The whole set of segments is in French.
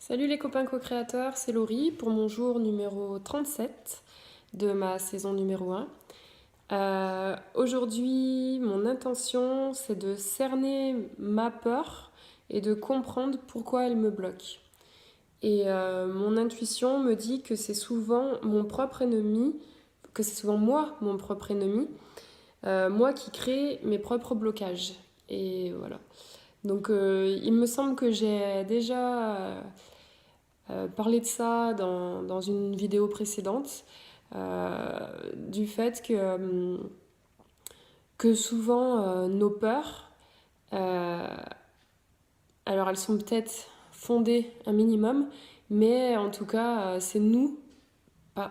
Salut les copains co-créateurs, c'est Laurie pour mon jour numéro 37 de ma saison numéro 1. Aujourd'hui, mon intention, c'est de cerner ma peur et de comprendre pourquoi elle me bloque. Et mon intuition me dit que c'est souvent mon propre ennemi, que c'est souvent moi, mon propre ennemi, moi qui crée mes propres blocages. Et voilà. Donc il me semble que j'ai déjà parler de ça dans une vidéo précédente, du fait que souvent nos peurs, euh, alors elles sont peut-être fondées un minimum, mais en tout cas c'est nous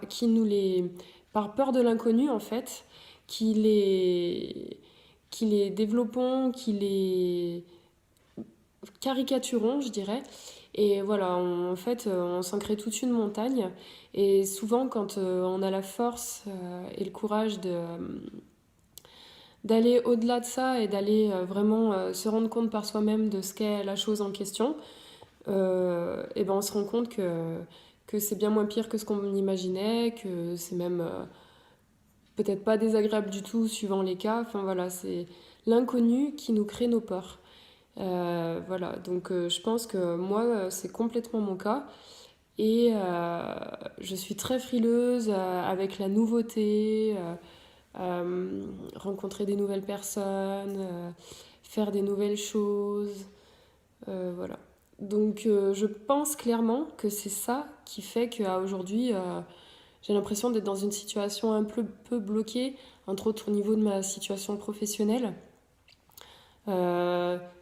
qui nous les, par peur de l'inconnu en fait, qui qui les développons, qui les caricaturons, je dirais. Et voilà, en fait, on s'en crée toute une montagne. Et souvent, quand on a la force et le courage d'aller au-delà de ça et d'aller vraiment se rendre compte par soi-même de ce qu'est la chose en question, et ben on se rend compte que c'est bien moins pire que ce qu'on imaginait, que c'est même peut-être pas désagréable du tout suivant les cas. Enfin voilà, c'est l'inconnu qui nous crée nos peurs. Voilà, donc je pense que moi, c'est complètement mon cas. Et je suis très frileuse avec la nouveauté, rencontrer des nouvelles personnes, faire des nouvelles choses. Voilà. Donc je pense clairement que c'est ça qui fait qu'à aujourd'hui, j'ai l'impression d'être dans une situation un peu bloquée, entre autres au niveau de ma situation professionnelle.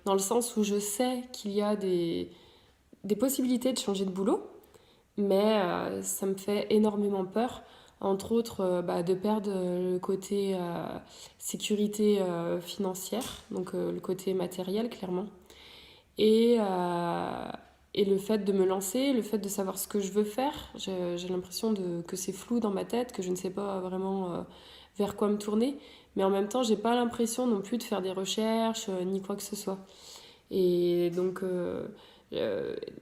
Dans le sens où je sais qu'il y a des possibilités de changer de boulot, mais ça me fait énormément peur, entre autres de perdre le côté sécurité financière, donc le côté matériel clairement, et, euh, et le fait de me lancer, le fait de savoir ce que je veux faire. J'ai l'impression que c'est flou dans ma tête, que je ne sais pas vraiment vers quoi me tourner, mais en même temps j'ai pas l'impression non plus de faire des recherches ni quoi que ce soit. Et donc, euh,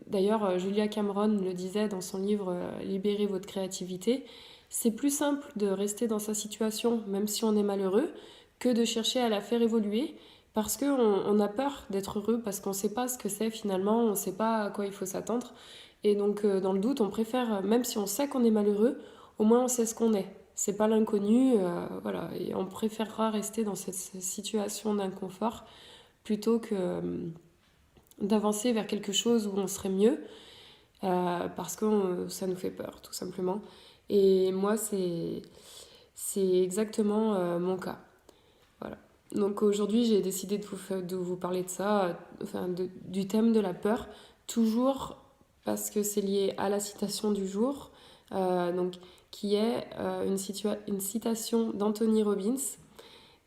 d'ailleurs, Julia Cameron le disait dans son livre Libérez votre créativité, c'est plus simple de rester dans sa situation, même si on est malheureux, que de chercher à la faire évoluer, parce qu'on on a peur d'être heureux, parce qu'on ne sait pas ce que c'est finalement, on ne sait pas à quoi il faut s'attendre. Et donc, dans le doute, on préfère, même si on sait qu'on est malheureux, au moins on sait ce qu'on est. C'est pas l'inconnu, voilà. Et on préférera rester dans cette situation d'inconfort plutôt que d'avancer vers quelque chose où on serait mieux, parce que ça nous fait peur, tout simplement. Et moi, c'est exactement mon cas. Voilà. Donc aujourd'hui, j'ai décidé de vous parler de ça, enfin du thème de la peur, toujours parce que c'est lié à la citation du jour, donc, qui est une citation d'Anthony Robbins.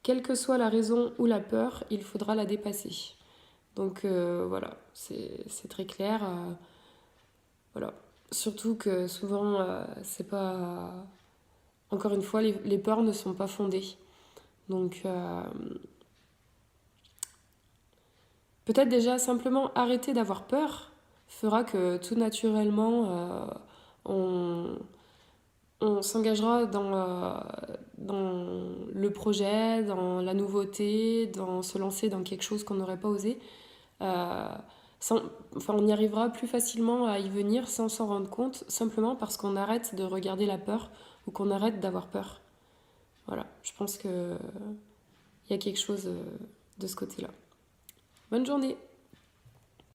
Quelle que soit la raison ou la peur, il faudra la dépasser. Donc voilà, c'est très clair. Voilà. Surtout que souvent, c'est pas. Encore une fois, les peurs ne sont pas fondées. Donc peut-être déjà simplement arrêter d'avoir peur fera que tout naturellement, on, on s'engagera dans le projet, dans la nouveauté, dans se lancer dans quelque chose qu'on n'aurait pas osé. Euh, enfin, on y arrivera plus facilement à y venir sans s'en rendre compte, simplement parce qu'on arrête de regarder la peur ou qu'on arrête d'avoir peur. Voilà, je pense qu'il y a quelque chose de ce côté-là. Bonne journée!